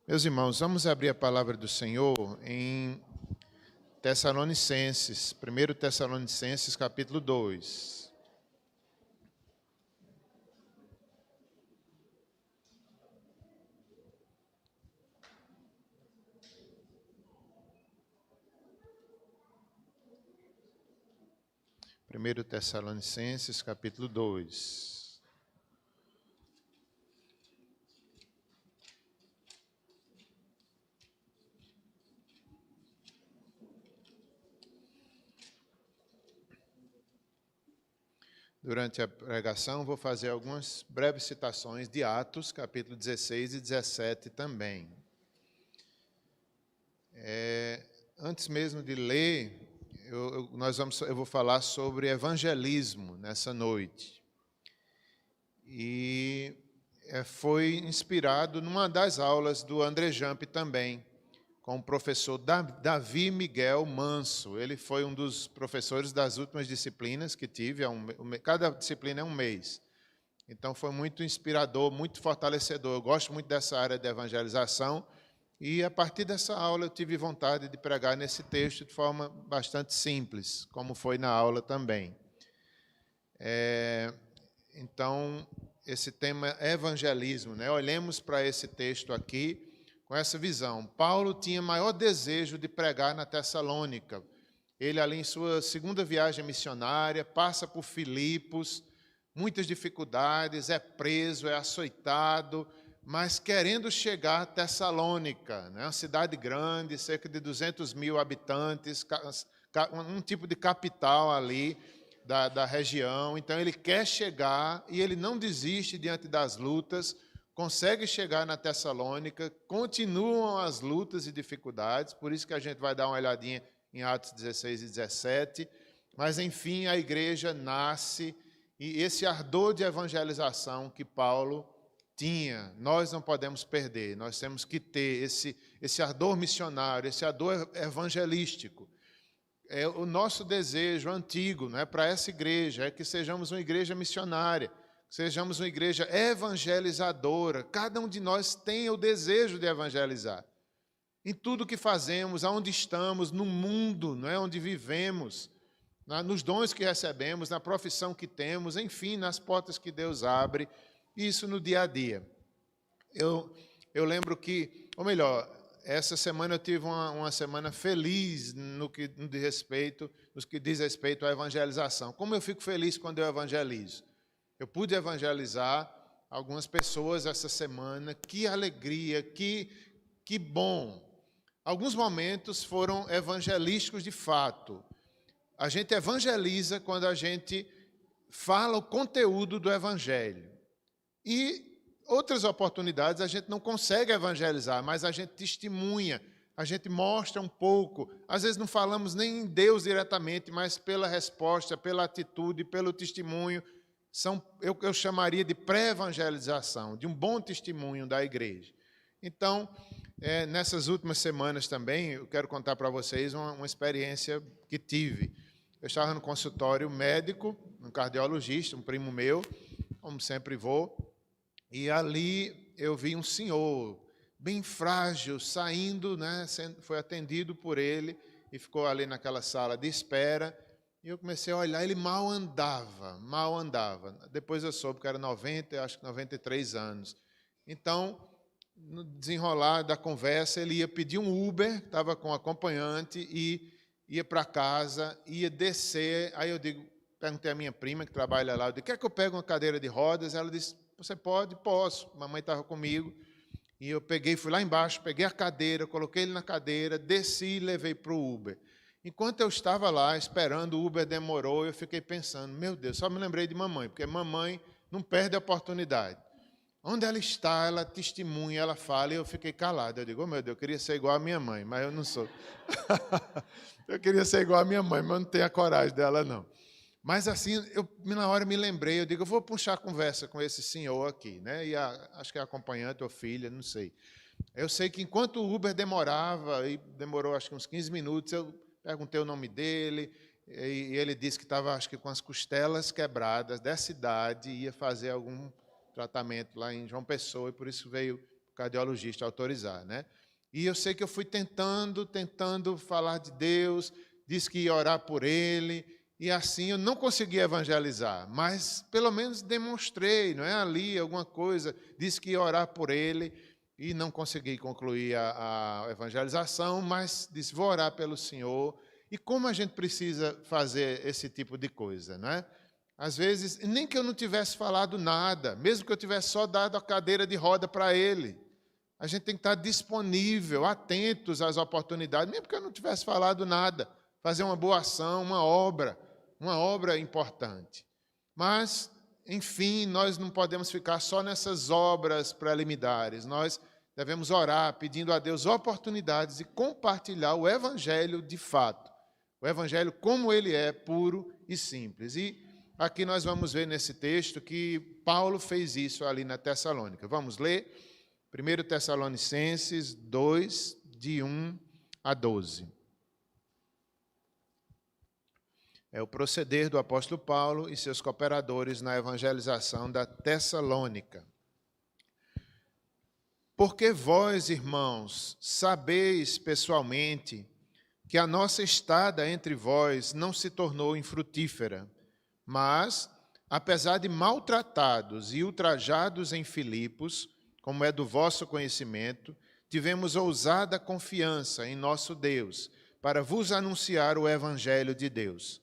Meus irmãos, vamos abrir a palavra do Senhor em Tessalonicenses, 1 Tessalonicenses, capítulo 2. Primeiro Tessalonicenses, capítulo 2. Durante a pregação, vou fazer algumas breves citações de Atos, capítulo 16 e 17 também. Antes mesmo de ler, eu vou falar sobre evangelismo nessa noite. E foi inspirado numa das aulas do André Jump também, com o professor Davi Miguel Manso. Ele foi um dos professores das últimas disciplinas que tive, cada disciplina é um mês. Então foi muito inspirador, muito fortalecedor. Eu gosto muito dessa área de evangelização e a partir dessa aula eu tive vontade de pregar nesse texto de forma bastante simples, como foi na aula também. Então, esse tema é evangelismo, né? Olhemos para esse texto aqui com essa visão. Paulo tinha maior desejo de pregar na Tessalônica. Ele, ali em sua segunda viagem missionária, passa por Filipos, muitas dificuldades, é preso, é açoitado, mas querendo chegar a Tessalônica, né? Uma cidade grande, cerca de 200 mil habitantes, um tipo de capital ali da região. Então ele quer chegar e ele não desiste diante das lutas, consegue chegar na Tessalônica, continuam as lutas e dificuldades, por isso que a gente vai dar uma olhadinha em Atos 16 e 17, mas enfim a igreja nasce e esse ardor de evangelização que Paulo tinha, nós não podemos perder, nós temos que ter esse ardor missionário, esse ardor evangelístico. É o nosso desejo antigo, não é, para essa igreja, é que sejamos uma igreja missionária, que sejamos uma igreja evangelizadora. Cada um de nós tem o desejo de evangelizar. Em tudo que fazemos, aonde estamos, no mundo, não é, onde vivemos, nos dons que recebemos, na profissão que temos, enfim, nas portas que Deus abre, isso no dia a dia. Eu lembro que, ou melhor, essa semana eu tive uma semana feliz no que diz respeito à evangelização. Como eu fico feliz quando eu evangelizo? Eu pude evangelizar algumas pessoas essa semana, que alegria, que bom. Alguns momentos foram evangelísticos de fato. A gente evangeliza quando a gente fala o conteúdo do evangelho. E outras oportunidades a gente não consegue evangelizar, mas a gente testemunha, a gente mostra um pouco. Às vezes não falamos nem em Deus diretamente, mas pela resposta, pela atitude, pelo testemunho. Eu chamaria de pré-evangelização, de um bom testemunho da igreja. Então, nessas últimas semanas também, eu quero contar para vocês uma experiência que tive. Eu estava no consultório médico, um cardiologista, um primo meu, como sempre vou, e ali eu vi um senhor bem frágil, saindo, né, foi atendido por ele e ficou ali naquela sala de espera. E eu comecei a olhar, ele mal andava. Depois eu soube que era 93 anos. Então, no desenrolar da conversa, ele ia pedir um Uber, estava com um acompanhante, e ia para casa, ia descer. Aí eu perguntei à minha prima, que trabalha lá, eu disse, quer que eu pegue uma cadeira de rodas? Ela disse, você pode? Posso. Mamãe estava comigo. E eu fui lá embaixo, peguei a cadeira, coloquei ele na cadeira, desci e levei para o Uber. Enquanto eu estava lá esperando, o Uber demorou, eu fiquei pensando, meu Deus, só me lembrei de mamãe, porque mamãe não perde a oportunidade. Onde ela está, ela testemunha, ela fala, e eu fiquei calado. Eu digo, meu Deus, eu queria ser igual a minha mãe, mas eu não sou. Eu queria ser igual a minha mãe, mas não tenho a coragem dela, não. Mas assim, na hora me lembrei, eu digo, eu vou puxar a conversa com esse senhor aqui, né? E acho que é acompanhante ou filha, não sei. Eu sei que enquanto o Uber demorava, e demorou acho que uns 15 minutos, eu perguntei o nome dele, e ele disse que estava, acho que com as costelas quebradas dessa idade, ia fazer algum tratamento lá em João Pessoa, e por isso veio cardiologista autorizar, né? E eu sei que eu fui tentando falar de Deus, disse que ia orar por ele, e assim eu não consegui evangelizar, mas pelo menos demonstrei, não é, ali alguma coisa, disse que ia orar por ele, e não consegui concluir a evangelização, mas disse, vou orar pelo Senhor. E como a gente precisa fazer esse tipo de coisa, não é? Às vezes, nem que eu não tivesse falado nada, mesmo que eu tivesse só dado a cadeira de roda para ele, a gente tem que estar disponível, atentos às oportunidades, mesmo que eu não tivesse falado nada, fazer uma boa ação, uma obra importante. Mas, enfim, nós não podemos ficar só nessas obras preliminares, nós devemos orar, pedindo a Deus oportunidades de compartilhar o Evangelho de fato, o Evangelho como ele é, puro e simples. E aqui nós vamos ver nesse texto que Paulo fez isso ali na Tessalônica. Vamos ler 1 Tessalonicenses 2, de 1 a 12. É o proceder do apóstolo Paulo e seus cooperadores na evangelização da Tessalônica. Porque vós, irmãos, sabeis pessoalmente que a nossa estada entre vós não se tornou infrutífera, mas, apesar de maltratados e ultrajados em Filipos, como é do vosso conhecimento, tivemos ousada confiança em nosso Deus, para vos anunciar o Evangelho de Deus,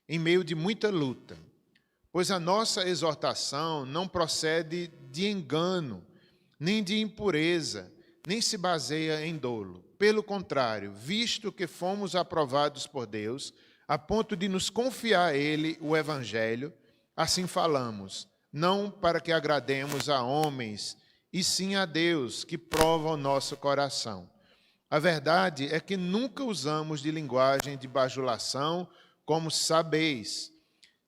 em meio de muita luta. Pois a nossa exortação não procede de engano, nem de impureza, nem se baseia em dolo. Pelo contrário, visto que fomos aprovados por Deus, a ponto de nos confiar a Ele o Evangelho, assim falamos, não para que agrademos a homens, e sim a Deus, que prova o nosso coração. A verdade é que nunca usamos de linguagem de bajulação, como sabeis,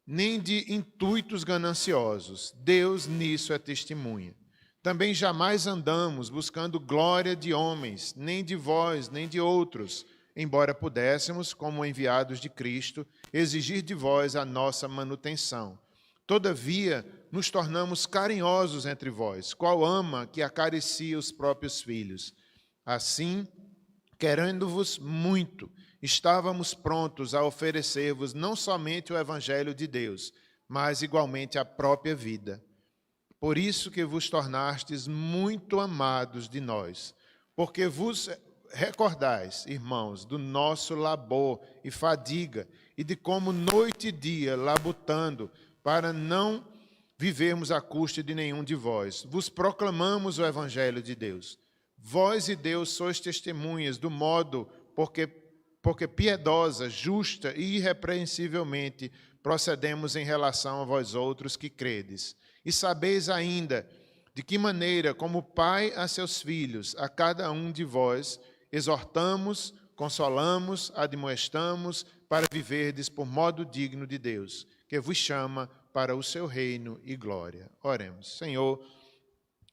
nem de intuitos gananciosos. Deus nisso é testemunha. Também jamais andamos buscando glória de homens, nem de vós, nem de outros, embora pudéssemos, como enviados de Cristo, exigir de vós a nossa manutenção. Todavia, nos tornamos carinhosos entre vós, qual ama que acaricia os próprios filhos. Assim, querendo-vos muito, estávamos prontos a oferecer-vos não somente o Evangelho de Deus, mas igualmente a própria vida. Por isso que vos tornastes muito amados de nós, porque vos recordais, irmãos, do nosso labor e fadiga, e de como noite e dia labutando, para não vivermos à custa de nenhum de vós. Vos proclamamos o Evangelho de Deus. Vós e Deus sois testemunhas do modo porque piedosa, justa e irrepreensivelmente procedemos em relação a vós outros que credes. E sabeis ainda de que maneira, como pai a seus filhos, a cada um de vós, exortamos, consolamos, admoestamos, para viverdes por modo digno de Deus, que vos chama para o seu reino e glória. Oremos. Senhor,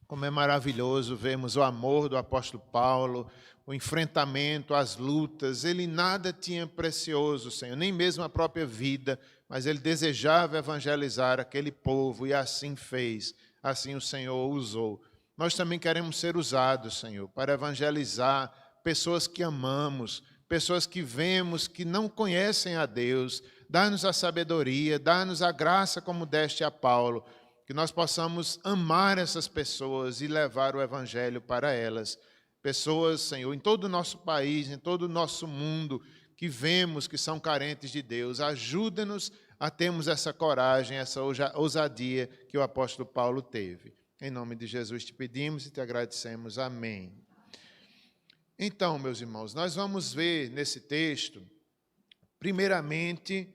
como é maravilhoso vermos o amor do apóstolo Paulo, o enfrentamento, as lutas. Ele nada tinha precioso, Senhor, nem mesmo a própria vida, mas ele desejava evangelizar aquele povo e assim fez, assim o Senhor usou. Nós também queremos ser usados, Senhor, para evangelizar pessoas que amamos, pessoas que vemos que não conhecem a Deus. Dá-nos a sabedoria, dá-nos a graça como deste a Paulo, que nós possamos amar essas pessoas e levar o Evangelho para elas. Pessoas, Senhor, em todo o nosso país, em todo o nosso mundo, que vemos que são carentes de Deus. Ajuda-nos a termos essa coragem, essa ousadia que o apóstolo Paulo teve. Em nome de Jesus te pedimos e te agradecemos. Amém. Então, meus irmãos, nós vamos ver nesse texto, primeiramente,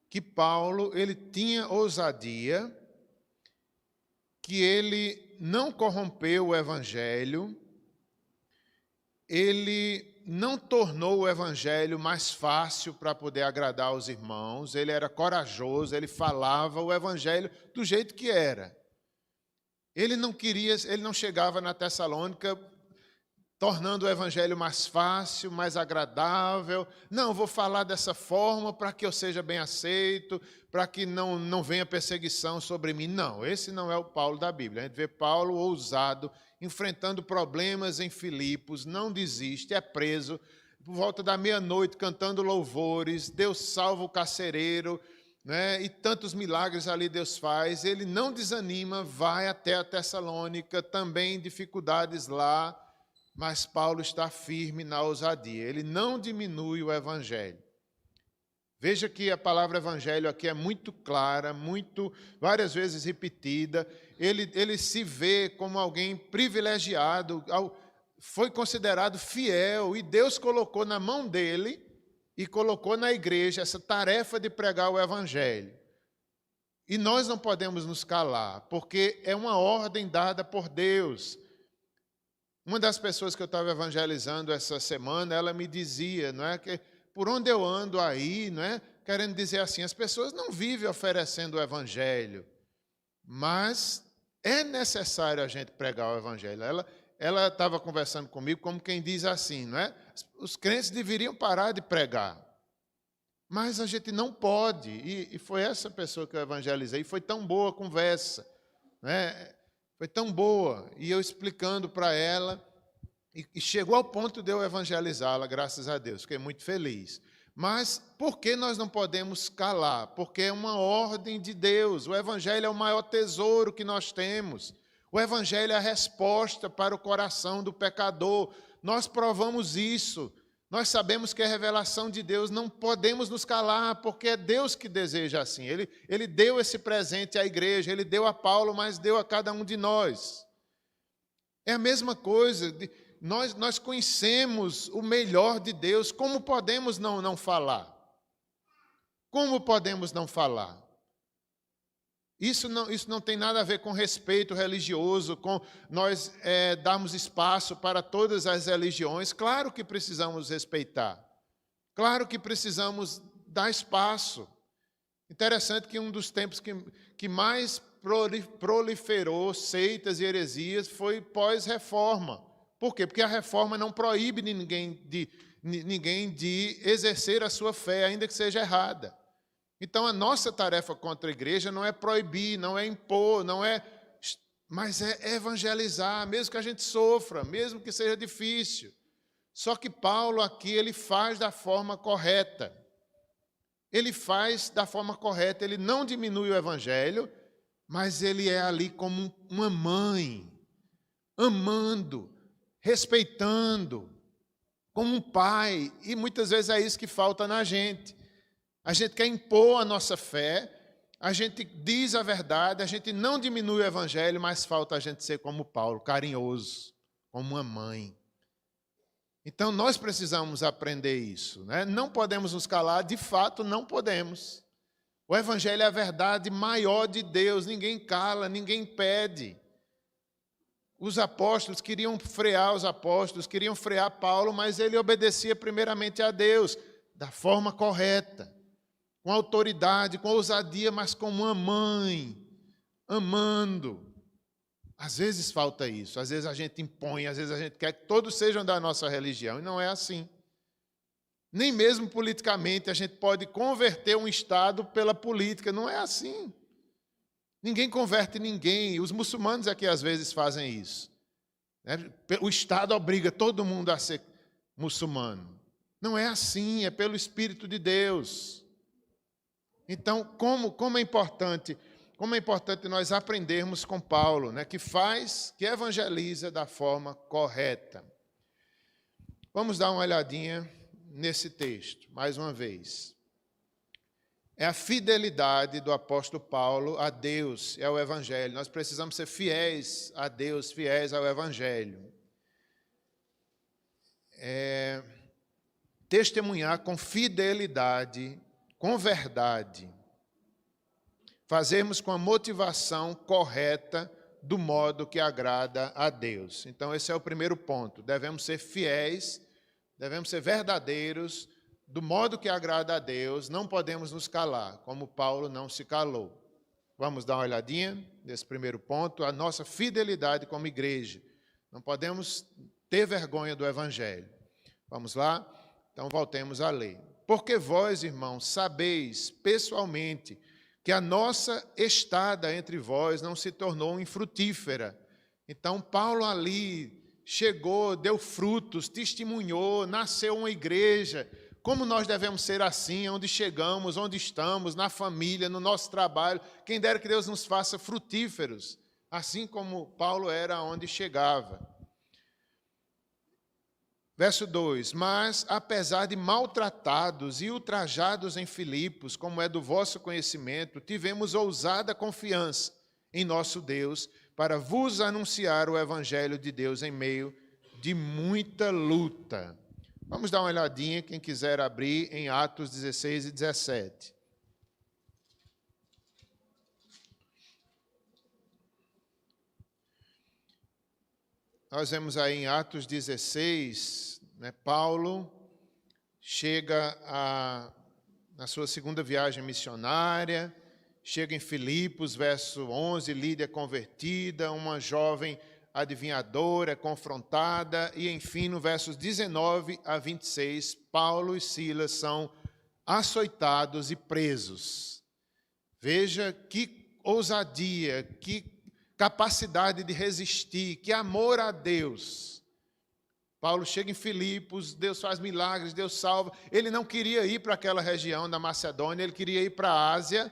que Paulo, ele tinha ousadia, que ele não corrompeu o Evangelho, ele não tornou o Evangelho mais fácil para poder agradar aos irmãos, ele era corajoso, ele falava o Evangelho do jeito que era. Ele não chegava na Tessalônica tornando o evangelho mais fácil, mais agradável. Não, vou falar dessa forma para que eu seja bem aceito, para que não venha perseguição sobre mim. Não, esse não é o Paulo da Bíblia. A gente vê Paulo ousado, enfrentando problemas em Filipos, não desiste, é preso, por volta da meia-noite, cantando louvores, Deus salva o carcereiro, né? E tantos milagres ali Deus faz. Ele não desanima, vai até a Tessalônica, também dificuldades lá, mas Paulo está firme na ousadia. Ele não diminui o evangelho. Veja que a palavra evangelho aqui é muito clara, várias vezes repetida. Ele se vê como alguém privilegiado, foi considerado fiel, e Deus colocou na mão dele e colocou na igreja essa tarefa de pregar o evangelho. E nós não podemos nos calar, porque é uma ordem dada por Deus. Uma das pessoas que eu estava evangelizando essa semana, ela me dizia, não é, que por onde eu ando aí, não é, querendo dizer assim, as pessoas não vivem oferecendo o evangelho, mas é necessário a gente pregar o evangelho. Ela estava conversando comigo como quem diz assim, não é? Os crentes deveriam parar de pregar, mas a gente não pode. E foi essa pessoa que eu evangelizei, foi tão boa a conversa, né? Foi tão boa, e eu explicando para ela, e chegou ao ponto de eu evangelizá-la, graças a Deus, fiquei muito feliz. Mas por que nós não podemos calar? Porque é uma ordem de Deus, o evangelho é o maior tesouro que nós temos, o evangelho é a resposta para o coração do pecador, nós provamos isso, nós sabemos que é revelação de Deus, não podemos nos calar, porque é Deus que deseja assim. Ele deu esse presente à igreja, Ele deu a Paulo, mas deu a cada um de nós. É a mesma coisa, nós conhecemos o melhor de Deus, como podemos não falar? Como podemos não falar? Isso não tem nada a ver com respeito religioso, com nós darmos espaço para todas as religiões. Claro que precisamos respeitar. Claro que precisamos dar espaço. Interessante que um dos tempos que mais proliferou seitas e heresias foi pós-reforma. Por quê? Porque a reforma não proíbe ninguém de exercer a sua fé, ainda que seja errada. Então, a nossa tarefa contra a igreja não é proibir, não é impor, mas é evangelizar, mesmo que a gente sofra, mesmo que seja difícil. Só que Paulo aqui, ele faz da forma correta. Ele faz da forma correta, ele não diminui o evangelho, mas ele é ali como uma mãe, amando, respeitando, como um pai, e muitas vezes é isso que falta na gente. A gente quer impor a nossa fé, a gente diz a verdade, a gente não diminui o evangelho, mas falta a gente ser como Paulo, carinhoso, como uma mãe. Então, nós precisamos aprender isso, né? Não podemos nos calar, de fato, não podemos. O evangelho é a verdade maior de Deus, ninguém cala, ninguém pede. Os apóstolos queriam frear queriam frear Paulo, mas ele obedecia primeiramente a Deus, da forma correta, com autoridade, com ousadia, mas como uma mãe, amando. Às vezes falta isso, às vezes a gente impõe, às vezes a gente quer que todos sejam da nossa religião, e não é assim. Nem mesmo politicamente a gente pode converter um Estado pela política, não é assim. Ninguém converte ninguém, os muçulmanos é que às vezes fazem isso. O Estado obriga todo mundo a ser muçulmano. Não é assim, é pelo Espírito de Deus. Então, como é importante nós aprendermos com Paulo, né, que evangeliza da forma correta. Vamos dar uma olhadinha nesse texto, mais uma vez. É a fidelidade do apóstolo Paulo a Deus e ao evangelho. Nós precisamos ser fiéis a Deus, fiéis ao evangelho. Testemunhar com fidelidade, com verdade. Fazermos com a motivação correta, do modo que agrada a Deus. Então, esse é o primeiro ponto. Devemos ser fiéis, devemos ser verdadeiros, do modo que agrada a Deus, não podemos nos calar, como Paulo não se calou. Vamos dar uma olhadinha nesse primeiro ponto, a nossa fidelidade como igreja. Não podemos ter vergonha do evangelho. Vamos lá? Então voltemos a ler. Porque vós, irmãos, sabeis pessoalmente que a nossa estada entre vós não se tornou infrutífera. Então Paulo ali chegou, deu frutos, testemunhou, nasceu uma igreja. Como nós devemos ser assim, onde chegamos, onde estamos, na família, no nosso trabalho. Quem dera que Deus nos faça frutíferos, assim como Paulo era onde chegava. Verso 2: Mas, apesar de maltratados e ultrajados em Filipos, como é do vosso conhecimento, tivemos ousada confiança em nosso Deus para vos anunciar o evangelho de Deus em meio de muita luta. Vamos dar uma olhadinha, quem quiser abrir, em Atos 16 e 17. Nós vemos aí em Atos 16, Paulo chega na sua segunda viagem missionária, chega em Filipos, verso 11, Lídia convertida, uma jovem adivinhadora, confrontada, e enfim, no versos 19 a 26, Paulo e Silas são açoitados e presos. Veja que ousadia, que capacidade de resistir, que amor a Deus. Paulo chega em Filipos, Deus faz milagres, Deus salva. Ele não queria ir para aquela região da Macedônia, ele queria ir para a Ásia,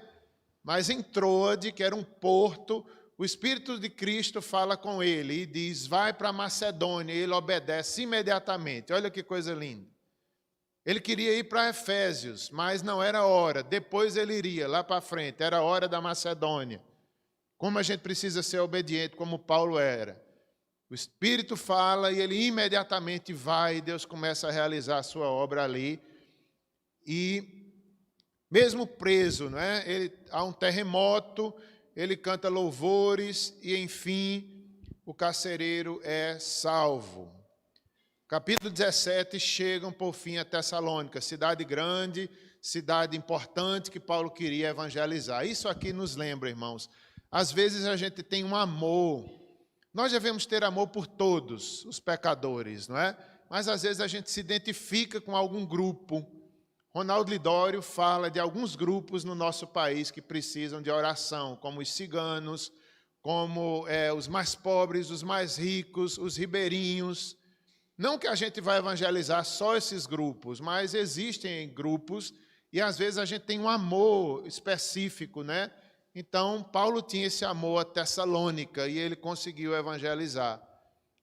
mas em Troade, que era um porto, o Espírito de Cristo fala com ele e diz, vai para a Macedônia, e ele obedece imediatamente. Olha que coisa linda. Ele queria ir para Efésios, mas não era hora, depois ele iria, lá para frente, era hora da Macedônia. Como a gente precisa ser obediente, como Paulo era. O Espírito fala e ele imediatamente vai, e Deus começa a realizar a sua obra ali. E mesmo preso, há um terremoto, ele canta louvores e, enfim, o carcereiro é salvo. Capítulo 17, chegam por fim a Tessalônica, cidade grande, cidade importante que Paulo queria evangelizar. Isso aqui nos lembra, irmãos, às vezes a gente tem um amor, nós devemos ter amor por todos os pecadores, não é? Mas às vezes a gente se identifica com algum grupo. Ronaldo Lidório fala de alguns grupos no nosso país que precisam de oração, como os ciganos, como os mais pobres, os mais ricos, os ribeirinhos. Não que a gente vai evangelizar só esses grupos, mas existem grupos e às vezes a gente tem um amor específico, né? Então, Paulo tinha esse amor a Tessalônica e ele conseguiu evangelizar.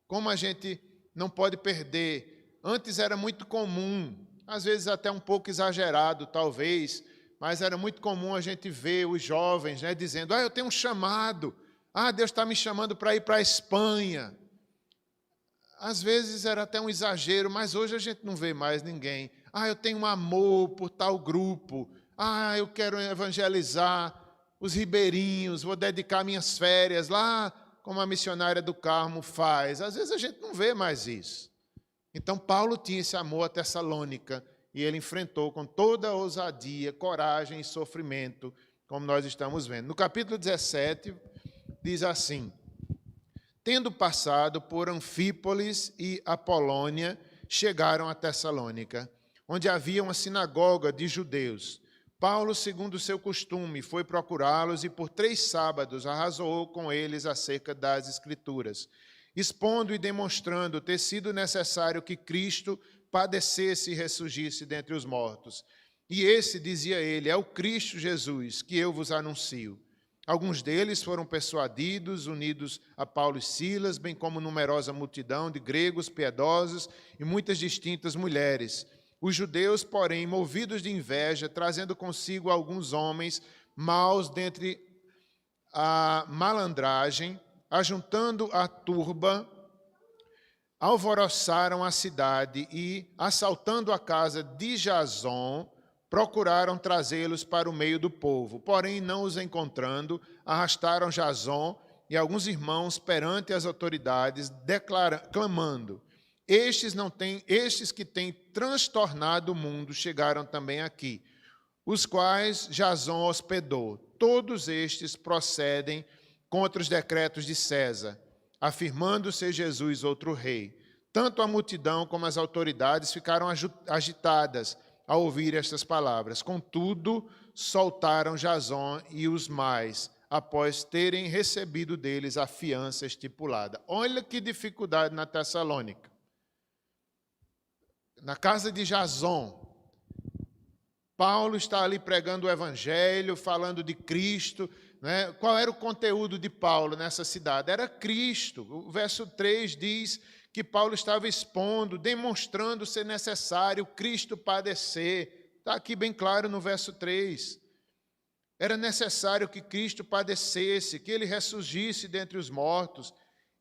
Como a gente não pode perder, antes era muito comum, às vezes até um pouco exagerado, talvez, mas era muito comum a gente ver os jovens dizendo, eu tenho um chamado, Deus está me chamando para ir para a Espanha. Às vezes era até um exagero, mas hoje a gente não vê mais ninguém. Eu tenho um amor por tal grupo, eu quero evangelizar os ribeirinhos, vou dedicar minhas férias lá, como a missionária do Carmo faz. Às vezes a gente não vê mais isso. Então, Paulo tinha esse amor a Tessalônica e ele enfrentou com toda a ousadia, coragem e sofrimento, como nós estamos vendo. No capítulo 17, diz assim, tendo passado por Anfípolis e Apolônia, chegaram a Tessalônica, onde havia uma sinagoga de judeus. Paulo, segundo o seu costume, foi procurá-los e por 3 sábados arrazoou com eles acerca das Escrituras, expondo e demonstrando ter sido necessário que Cristo padecesse e ressurgisse dentre os mortos. E esse, dizia ele, é o Cristo Jesus, que eu vos anuncio. Alguns deles foram persuadidos, unidos a Paulo e Silas, bem como numerosa multidão de gregos piedosos e muitas distintas mulheres. Os judeus, porém, movidos de inveja, trazendo consigo alguns homens maus dentre a malandragem, ajuntando a turba, alvoroçaram a cidade e, assaltando a casa de Jason, procuraram trazê-los para o meio do povo. Porém, não os encontrando, arrastaram Jason e alguns irmãos perante as autoridades, clamando, estes que têm transtornado o mundo chegaram também aqui, os quais Jason hospedou. Todos estes procedem contra os decretos de César, afirmando ser Jesus outro rei. Tanto a multidão como as autoridades ficaram agitadas ao ouvir estas palavras. Contudo, soltaram Jasão e os mais, após terem recebido deles a fiança estipulada. Olha que dificuldade na Tessalônica. Na casa de Jasão, Paulo está ali pregando o evangelho, falando de Cristo, né? Qual era o conteúdo de Paulo nessa cidade? Era Cristo. O verso 3 diz que Paulo estava expondo, demonstrando ser necessário Cristo padecer. Está aqui bem claro no verso 3. Era necessário que Cristo padecesse, que ele ressurgisse dentre os mortos.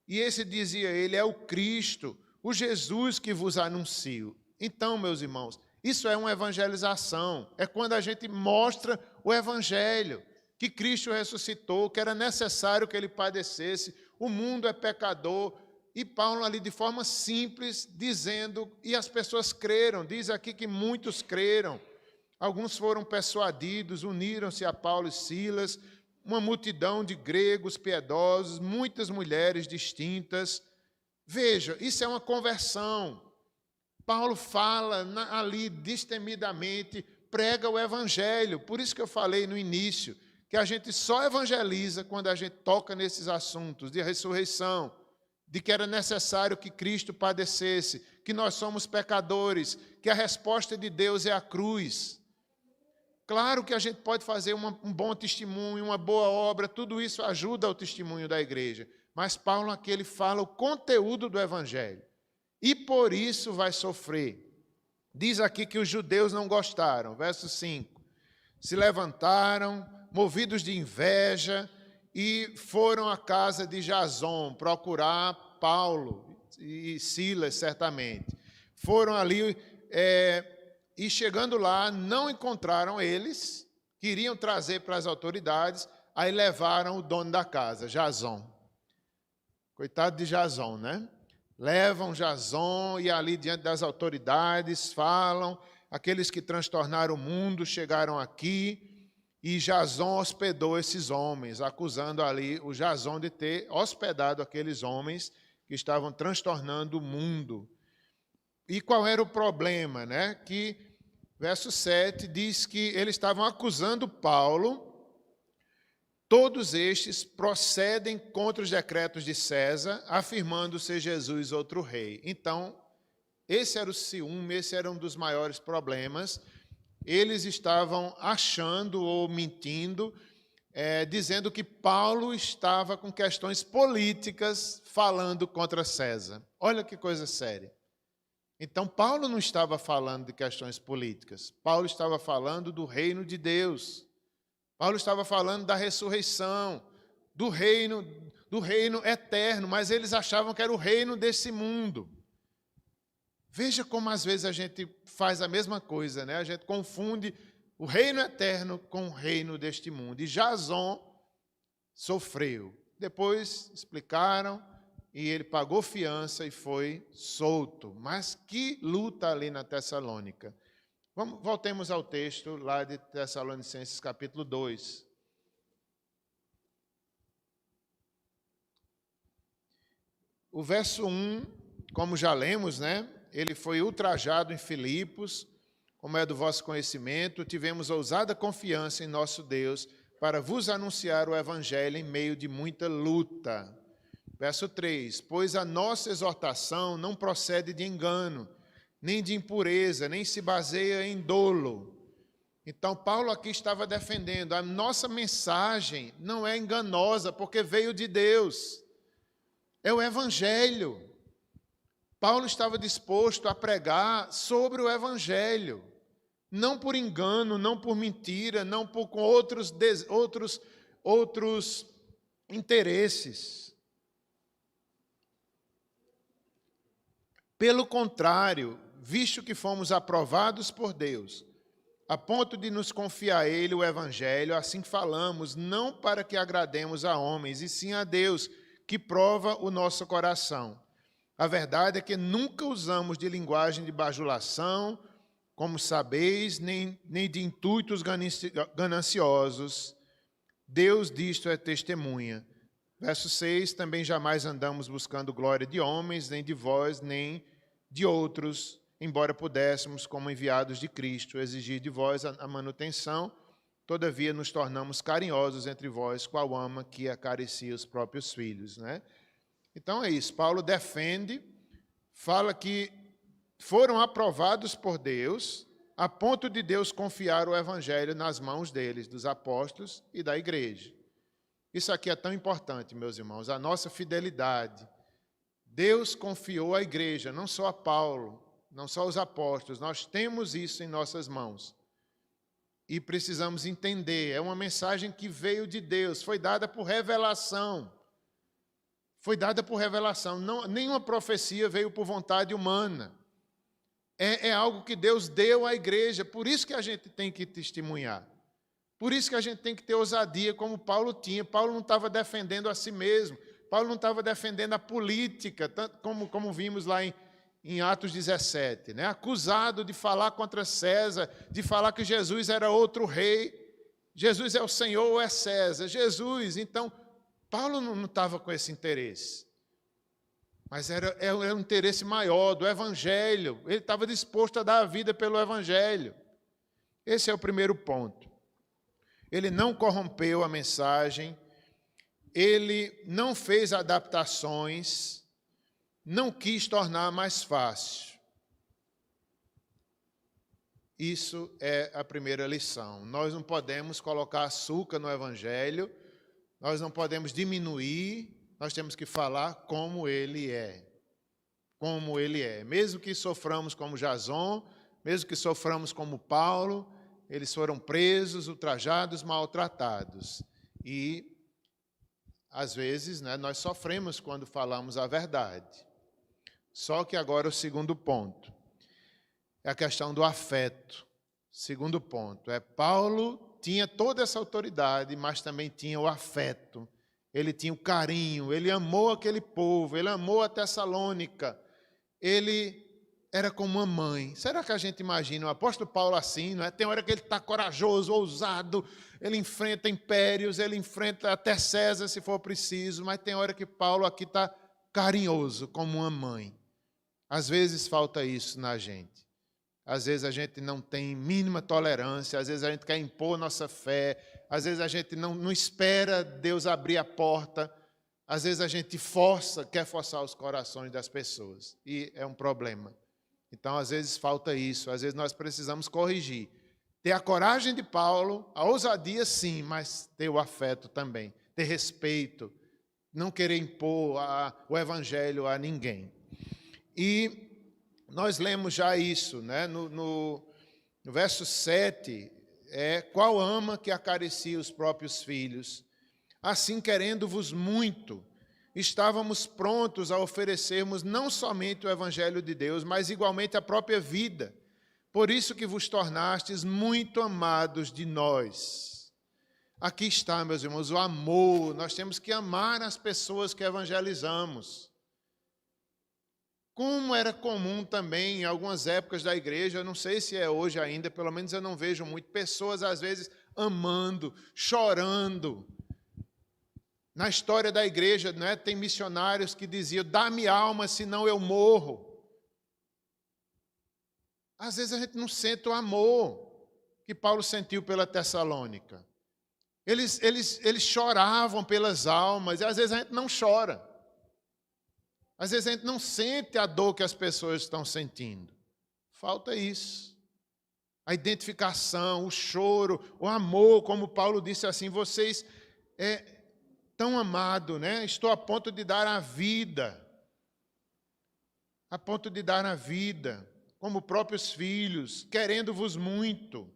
E esse, dizia ele, é o Cristo, o Jesus que vos anuncio. Então, meus irmãos, isso é uma evangelização. É quando a gente mostra o evangelho, que Cristo ressuscitou, que era necessário que ele padecesse. O mundo é pecador. E Paulo ali de forma simples, dizendo, e as pessoas creram. Diz aqui que muitos creram. Alguns foram persuadidos, uniram-se a Paulo e Silas, uma multidão de gregos piedosos, muitas mulheres distintas. Veja, isso é uma conversão. Paulo fala ali destemidamente, prega o evangelho. Por isso que eu falei no início, que a gente só evangeliza quando a gente toca nesses assuntos de ressurreição, de que era necessário que Cristo padecesse, que nós somos pecadores, que a resposta de Deus é a cruz. Claro que a gente pode fazer um bom testemunho, uma boa obra, tudo isso ajuda ao testemunho da igreja. Mas Paulo aqui ele fala o conteúdo do evangelho. E por isso vai sofrer. Diz aqui que os judeus não gostaram, verso 5. Se levantaram, movidos de inveja, e foram à casa de Jasão procurar Paulo e Silas, certamente. Foram ali, e chegando lá, não encontraram eles, queriam trazer para as autoridades, aí levaram o dono da casa, Jasão. Coitado de Jasão, né? Levam Jasão e ali diante das autoridades falam, aqueles que transtornaram o mundo chegaram aqui, e Jasão hospedou esses homens, acusando ali o Jasão de ter hospedado aqueles homens que estavam transtornando o mundo. E qual era o problema, né? Que, verso 7, diz que eles estavam acusando Paulo. Todos estes procedem contra os decretos de César, afirmando ser Jesus outro rei. Então, esse era o ciúme, esse era um dos maiores problemas. Eles estavam achando ou mentindo, dizendo que Paulo estava com questões políticas falando contra César. Olha que coisa séria. Então, Paulo não estava falando de questões políticas. Paulo estava falando do reino de Deus. Paulo estava falando da ressurreição, do reino eterno, mas eles achavam que era o reino desse mundo. Veja como às vezes a gente faz a mesma coisa, né? A gente confunde o reino eterno com o reino deste mundo. E Jasão sofreu. Depois explicaram e ele pagou fiança e foi solto. Mas que luta ali na Tessalônica. Voltemos ao texto lá de Tessalonicenses capítulo 2. O verso 1, como já lemos, né? Ele foi ultrajado em Filipos, como é do vosso conhecimento, tivemos ousada confiança em nosso Deus para vos anunciar o evangelho em meio de muita luta. Verso 3, pois a nossa exortação não procede de engano, nem de impureza, nem se baseia em dolo. Então, Paulo aqui estava defendendo, a nossa mensagem não é enganosa, porque veio de Deus. É o evangelho. Paulo estava disposto a pregar sobre o evangelho, não por engano, não por mentira, não por com outros interesses. Pelo contrário, visto que fomos aprovados por Deus, a ponto de nos confiar a Ele o evangelho, assim falamos, não para que agrademos a homens, e sim a Deus, que prova o nosso coração. A verdade é que nunca usamos de linguagem de bajulação, como sabeis, nem de intuitos gananciosos. Deus disto é testemunha. Verso 6, também jamais andamos buscando glória de homens, nem de vós, nem de outros, embora pudéssemos, como enviados de Cristo, exigir de vós a manutenção, todavia nos tornamos carinhosos entre vós, qual ama que acaricia os próprios filhos, né? Então é isso, Paulo defende, fala que foram aprovados por Deus, a ponto de Deus confiar o evangelho nas mãos deles, dos apóstolos e da igreja. Isso aqui é tão importante, meus irmãos, a nossa fidelidade. Deus confiou à igreja, não só a Paulo, não só aos apóstolos, nós temos isso em nossas mãos. E precisamos entender, é uma mensagem que veio de Deus, foi dada por revelação. Foi dada por revelação, nenhuma profecia veio por vontade humana. É algo que Deus deu à igreja, por isso que a gente tem que testemunhar. Por isso que a gente tem que ter ousadia, como Paulo tinha. Paulo não estava defendendo a si mesmo, Paulo não estava defendendo a política, tanto como vimos lá em Atos 17, né? Acusado de falar contra César, de falar que Jesus era outro rei, Jesus é o Senhor ou é César, Jesus. Então, Paulo não estava com esse interesse, mas era um interesse maior do Evangelho, ele estava disposto a dar a vida pelo Evangelho. Esse é o primeiro ponto. Ele não corrompeu a mensagem, ele não fez adaptações, não quis tornar mais fácil. Isso é a primeira lição. Nós não podemos colocar açúcar no Evangelho, nós não podemos diminuir, nós temos que falar como ele é. Como ele é. Mesmo que soframos como Jason, mesmo que soframos como Paulo, eles foram presos, ultrajados, maltratados. E, às vezes, né, nós sofremos quando falamos a verdade. Só que agora o segundo ponto é a questão do afeto. Segundo ponto é Paulo tinha toda essa autoridade, mas também tinha o afeto. Ele tinha o carinho, ele amou aquele povo, ele amou a Tessalônica. Ele era como uma mãe. Será que a gente imagina o apóstolo Paulo assim, não é? Tem hora que ele está corajoso, ousado, ele enfrenta impérios, ele enfrenta até César se for preciso, mas tem hora que Paulo aqui está carinhoso, como uma mãe. Às vezes falta isso na gente. Às vezes a gente não tem mínima tolerância, às vezes a gente quer impor nossa fé, às vezes a gente não espera Deus abrir a porta, às vezes a gente quer forçar os corações das pessoas, e é um problema. Então, às vezes falta isso, às vezes nós precisamos corrigir. Ter a coragem de Paulo, a ousadia sim, mas ter o afeto também, ter respeito, não querer impor o evangelho a ninguém. E nós lemos já isso, né? No verso 7, qual ama que acaricia os próprios filhos? Assim, querendo-vos muito, estávamos prontos a oferecermos não somente o Evangelho de Deus, mas igualmente a própria vida. Por isso que vos tornastes muito amados de nós. Aqui está, meus irmãos, o amor. Nós temos que amar as pessoas que evangelizamos. Como era comum também em algumas épocas da igreja, eu não sei se é hoje ainda, pelo menos eu não vejo muito, pessoas às vezes amando, chorando. Na história da igreja, né, tem missionários que diziam, dá-me alma, senão eu morro. Às vezes a gente não sente o amor que Paulo sentiu pela Tessalônica. Eles choravam pelas almas, e às vezes a gente não chora. Às vezes a gente não sente a dor que as pessoas estão sentindo. Falta isso. A identificação, o choro, o amor, como Paulo disse assim, vocês tão amado, né? Estou a ponto de dar a vida. A ponto de dar a vida, como próprios filhos, querendo-vos muito.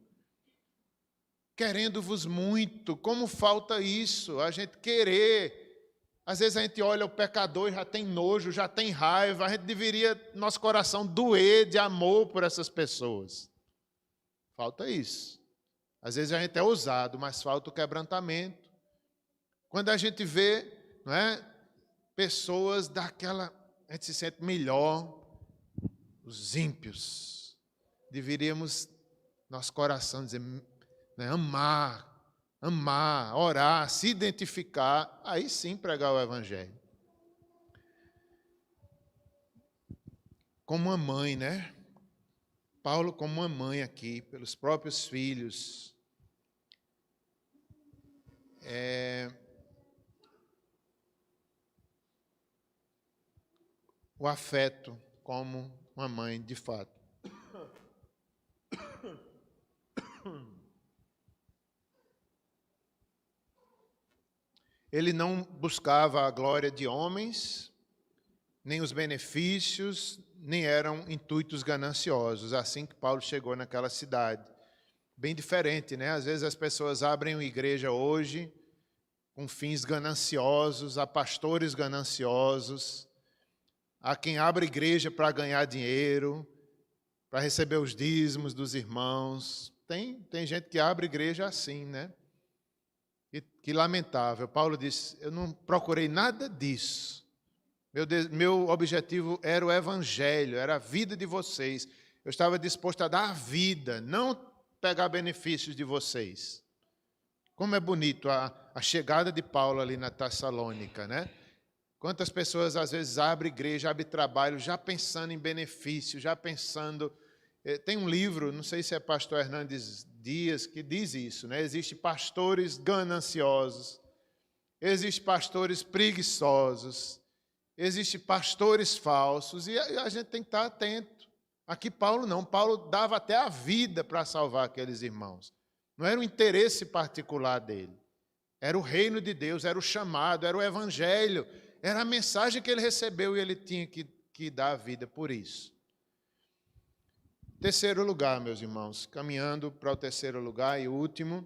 Querendo-vos muito. Como falta isso? A gente querer. Às vezes a gente olha o pecador e já tem nojo, já tem raiva. A gente deveria, nosso coração, doer de amor por essas pessoas. Falta isso. Às vezes a gente é ousado, mas falta o quebrantamento. Quando a gente vê, não é, pessoas daquela, a gente se sente melhor, os ímpios. Deveríamos, nosso coração, dizer, né, amar amar, orar, se identificar, aí sim pregar o evangelho. Como uma mãe, né? Paulo como uma mãe aqui, pelos próprios filhos. O afeto como uma mãe de fato. Ele não buscava a glória de homens, nem os benefícios, nem eram intuitos gananciosos, assim que Paulo chegou naquela cidade. Bem diferente, né? Às vezes as pessoas abrem uma igreja hoje com fins gananciosos, há pastores gananciosos, há quem abre igreja para ganhar dinheiro, para receber os dízimos dos irmãos. Tem gente que abre igreja assim, né? E que lamentável. Paulo disse, eu não procurei nada disso. Meu objetivo era o evangelho, era a vida de vocês. Eu estava disposto a dar a vida, não pegar benefícios de vocês. Como é bonito a chegada de Paulo ali na Tessalônica, né? Quantas pessoas às vezes abrem igreja, abrem trabalho, já pensando em benefício, já pensando... Tem um livro, não sei se é pastor Hernandes Dias, que diz isso, né? Existem pastores gananciosos, existem pastores preguiçosos, existem pastores falsos, e a gente tem que estar atento. Aqui Paulo não, Paulo dava até a vida para salvar aqueles irmãos. Não era um interesse particular dele. Era o reino de Deus, era o chamado, era o evangelho, era a mensagem que ele recebeu e ele tinha que dar a vida por isso. Terceiro lugar, meus irmãos, caminhando para o terceiro lugar e último,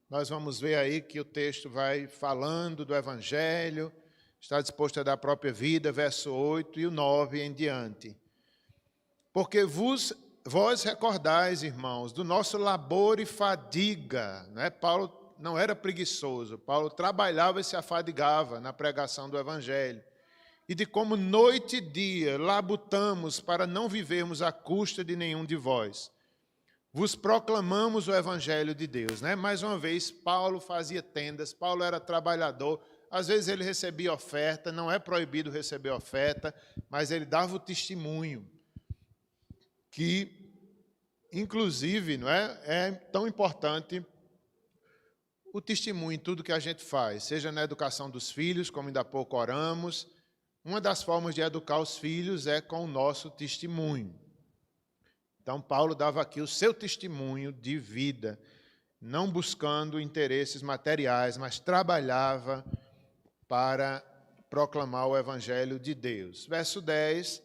nós vamos ver aí que o texto vai falando do evangelho, está disposto a dar a própria vida, verso 8 e o 9 em diante. Porque vós recordais, irmãos, do nosso labor e fadiga, né? Paulo não era preguiçoso, Paulo trabalhava e se afadigava na pregação do evangelho. E de como noite e dia labutamos para não vivermos à custa de nenhum de vós. Vos proclamamos o evangelho de Deus, né? Mais uma vez, Paulo fazia tendas, Paulo era trabalhador, às vezes ele recebia oferta, não é proibido receber oferta, mas ele dava o testemunho, que, inclusive, não é tão importante o testemunho em tudo que a gente faz, seja na educação dos filhos, como ainda há pouco oramos. Uma das formas de educar os filhos é com o nosso testemunho. Então, Paulo dava aqui o seu testemunho de vida, não buscando interesses materiais, mas trabalhava para proclamar o evangelho de Deus. Verso 10,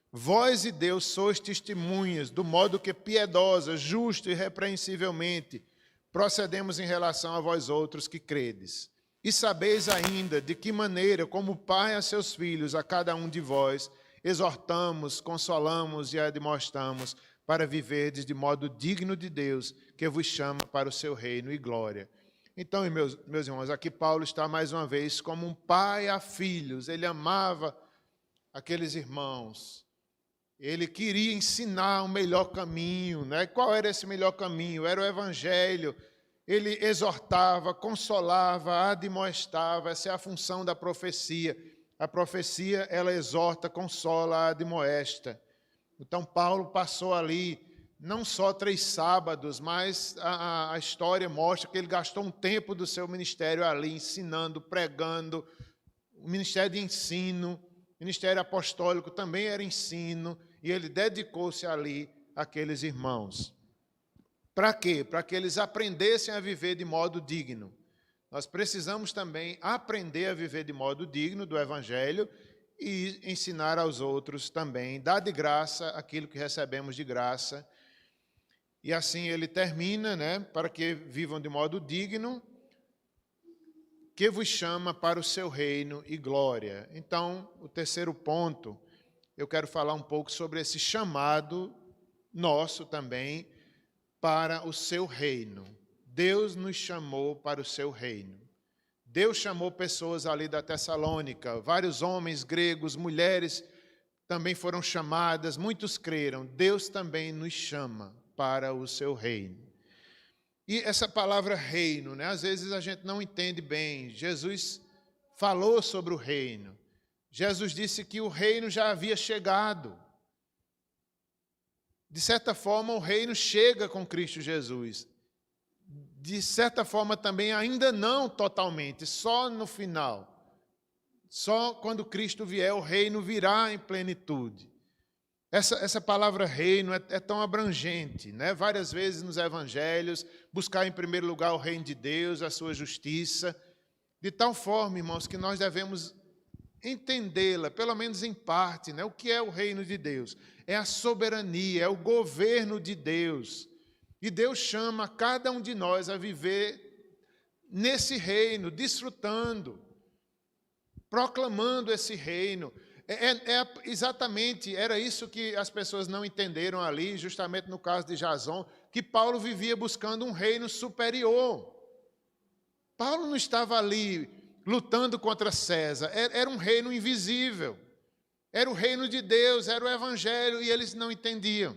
vós e Deus sois testemunhas, do modo que piedosa, justa e irrepreensivelmente procedemos em relação a vós outros que credes. E sabeis ainda de que maneira, como pai a seus filhos, a cada um de vós, exortamos, consolamos e admoestamos para viverdes de modo digno de Deus, que vos chama para o seu reino e glória. Então, meus irmãos, aqui Paulo está mais uma vez como um pai a filhos. Ele amava aqueles irmãos. Ele queria ensinar o melhor caminho, né? Qual era esse melhor caminho? Era o evangelho. Ele exortava, consolava, admoestava. Essa é a função da profecia. A profecia, ela exorta, consola, admoesta. Então, Paulo passou ali não só 3 sábados, mas a história mostra que ele gastou um tempo do seu ministério ali, ensinando, pregando. O ministério de ensino, o ministério apostólico também era ensino, e ele dedicou-se ali àqueles irmãos. Para quê? Para que eles aprendessem a viver de modo digno. Nós precisamos também aprender a viver de modo digno do evangelho e ensinar aos outros também, dar de graça aquilo que recebemos de graça. E assim ele termina, né, para que vivam de modo digno, que vos chama para o seu reino e glória. Então, o terceiro ponto, eu quero falar um pouco sobre esse chamado nosso também para o seu reino. Deus nos chamou para o seu reino. Deus chamou pessoas ali da Tessalônica, vários homens gregos, mulheres também foram chamadas, muitos creram. Deus também nos chama para o seu reino. E essa palavra reino, né? Às vezes a gente não entende bem. Jesus falou sobre o reino. Jesus disse que o reino já havia chegado. De certa forma, o reino chega com Cristo Jesus. De certa forma, também ainda não totalmente, só no final. Só quando Cristo vier, o reino virá em plenitude. Essa palavra reino é tão abrangente, né? Várias vezes nos evangelhos, buscar em primeiro lugar o reino de Deus, a sua justiça, de tal forma, irmãos, que nós devemos entendê-la, pelo menos em parte, né? O que é o reino de Deus? É a soberania, é o governo de Deus. E Deus chama cada um de nós a viver nesse reino, proclamando esse reino. Exatamente, era isso que as pessoas não entenderam ali, justamente no caso de Jason, que Paulo vivia buscando um reino superior. Paulo não estava ali lutando contra César, era um reino invisível, era o reino de Deus, era o evangelho, e eles não entendiam.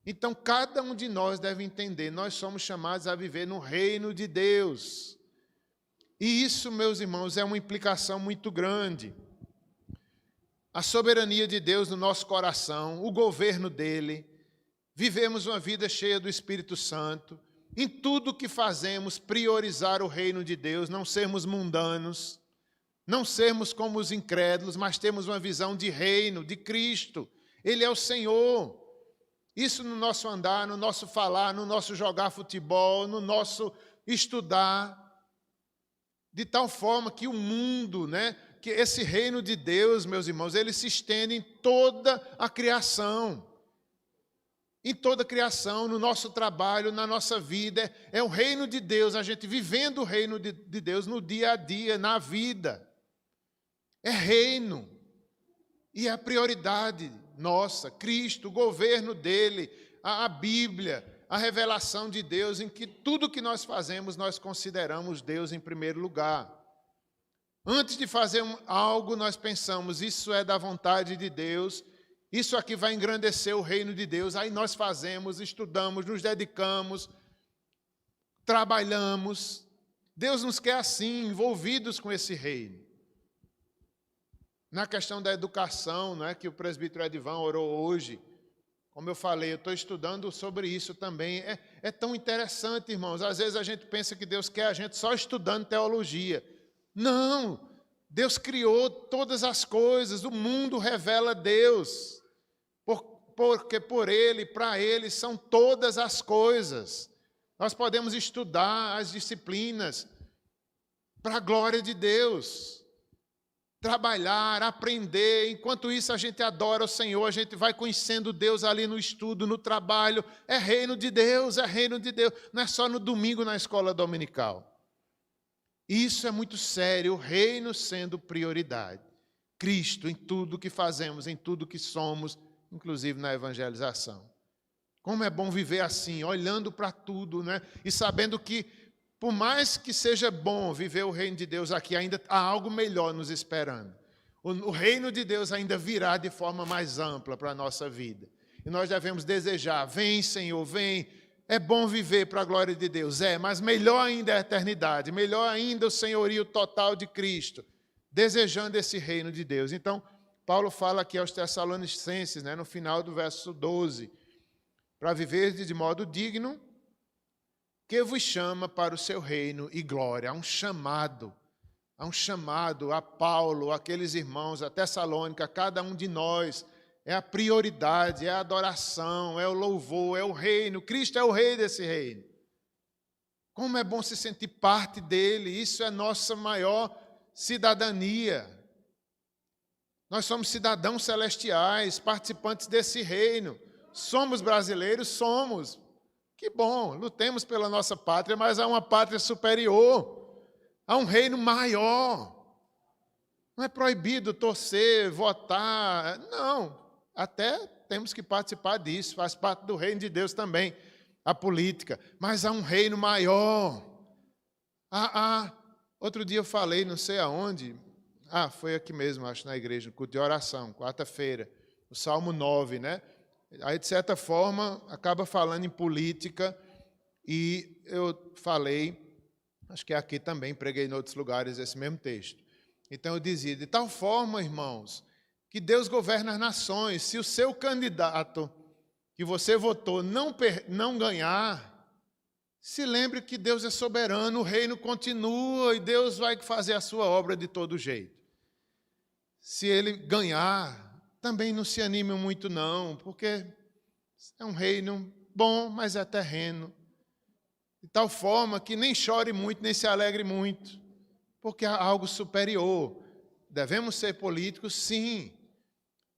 Então, cada um de nós deve entender, nós somos chamados a viver no reino de Deus. E isso, meus irmãos, é uma implicação muito grande. A soberania de Deus no nosso coração, o governo dele, vivemos uma vida cheia do Espírito Santo, em tudo que fazemos, priorizar o reino de Deus, não sermos mundanos, não sermos como os incrédulos, mas temos uma visão de reino, de Cristo. Ele é o Senhor. Isso no nosso andar, no nosso falar, no nosso jogar futebol, no nosso estudar, de tal forma que o mundo, né, que esse reino de Deus, meus irmãos, ele se estende em toda a criação. Em toda a criação, no nosso trabalho, na nossa vida. É o reino de Deus, a gente vivendo o reino de Deus no dia a dia, na vida. É reino. E é a prioridade nossa, Cristo, o governo dele, a Bíblia, a revelação de Deus, em que tudo que nós fazemos, nós consideramos Deus em primeiro lugar. Antes de fazer algo, nós pensamos, isso é da vontade de Deus, isso aqui vai engrandecer o reino de Deus. Aí nós fazemos, estudamos, nos dedicamos, trabalhamos. Deus nos quer assim, envolvidos com esse reino. Na questão da educação, não é, que o presbítero Edivan orou hoje, como eu falei, eu estou estudando sobre isso também. É tão interessante, irmãos. Às vezes a gente pensa que Deus quer a gente só estudando teologia. Não, Deus criou todas as coisas, o mundo revela Deus, porque por Ele, para Ele, são todas as coisas. Nós podemos estudar as disciplinas para a glória de Deus, trabalhar, aprender, enquanto isso a gente adora o Senhor, a gente vai conhecendo Deus ali no estudo, no trabalho. É reino de Deus, não é só no domingo na escola dominical. Isso é muito sério, o reino sendo prioridade. Cristo em tudo que fazemos, em tudo que somos, inclusive na evangelização. Como é bom viver assim, olhando para tudo, né? E sabendo que, por mais que seja bom viver o reino de Deus aqui, ainda há algo melhor nos esperando. O reino de Deus ainda virá de forma mais ampla para a nossa vida. E nós devemos desejar, vem Senhor, vem. É bom viver para a glória de Deus, mas melhor ainda é a eternidade, melhor ainda o senhorio total de Cristo, desejando esse reino de Deus. Então, Paulo fala aqui aos Tessalonicenses, né, no final do verso 12, para viver de modo digno, que vos chama para o seu reino e glória. Há um chamado a Paulo, aqueles irmãos, a Tessalônica, a cada um de nós. É a prioridade, é a adoração, é o louvor, é o reino. Cristo é o rei desse reino. Como é bom se sentir parte dele, isso é nossa maior cidadania. Nós somos cidadãos celestiais, participantes desse reino. Somos brasileiros? Somos. Que bom, lutemos pela nossa pátria, mas há uma pátria superior, há um reino maior. Não é proibido torcer, votar, não. Até temos que participar disso, faz parte do reino de Deus também, a política. Mas há um reino maior. Outro dia eu falei, não sei aonde, foi aqui mesmo, acho, na igreja, no culto de oração, quarta-feira, o Salmo 9, né? Aí, de certa forma, acaba falando em política, E eu falei, acho que aqui também, preguei em outros lugares esse mesmo texto. Então eu dizia, de tal forma, irmãos, que Deus governa as nações. Se o seu candidato que você votou não ganhar, se lembre que Deus é soberano, o reino continua e Deus vai fazer a sua obra de todo jeito. Se ele ganhar, também não se anime muito não, porque é um reino bom, mas é terreno. De tal forma que nem chore muito, nem se alegre muito, porque há algo superior. Devemos ser políticos, sim.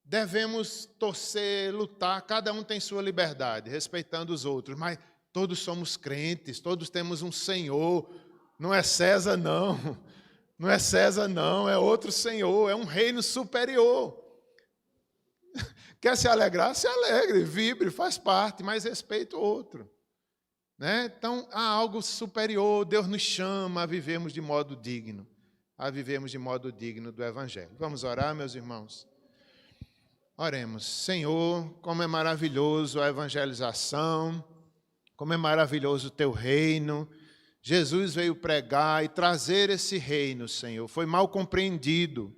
Devemos torcer, lutar, cada um tem sua liberdade, respeitando os outros, mas todos somos crentes, todos temos um Senhor. Não é César, não. Não é César, não. É outro Senhor, é um reino superior. Quer se alegrar? Se alegre, vibre, faz parte, mas respeite o outro. Né? Então, há algo superior. Deus nos chama a vivermos de modo digno. A vivermos de modo digno do Evangelho. Vamos orar, meus irmãos? Oremos. Senhor, como é maravilhoso a evangelização, como é maravilhoso o teu reino. Jesus veio pregar e trazer esse reino, Senhor. Foi mal compreendido,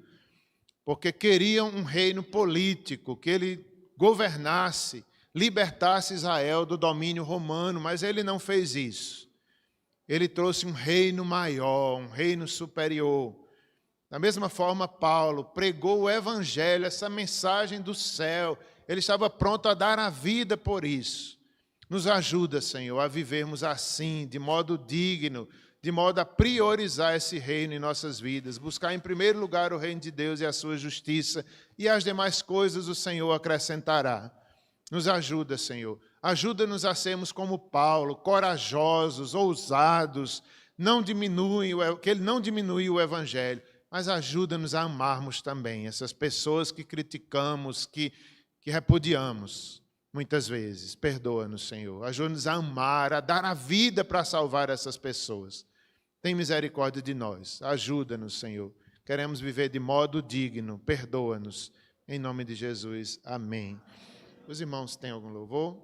porque queriam um reino político, que ele governasse, libertasse Israel do domínio romano, mas ele não fez isso. Ele trouxe um reino maior, um reino superior. Da mesma forma, Paulo pregou o evangelho, essa mensagem do céu. Ele estava pronto a dar a vida por isso. Nos ajuda, Senhor, a vivermos assim, de modo digno, de modo a priorizar esse reino em nossas vidas, buscar em primeiro lugar o reino de Deus e a sua justiça, e as demais coisas o Senhor acrescentará. Nos ajuda, Senhor. Ajuda-nos a sermos como Paulo, corajosos, ousados, que ele não diminui o evangelho, mas ajuda-nos a amarmos também essas pessoas que criticamos, que repudiamos muitas vezes. Perdoa-nos, Senhor. Ajuda-nos a amar, a dar a vida para salvar essas pessoas. Tem misericórdia de nós. Ajuda-nos, Senhor. Queremos viver de modo digno. Perdoa-nos. Em nome de Jesus. Amém. Os irmãos têm algum louvor?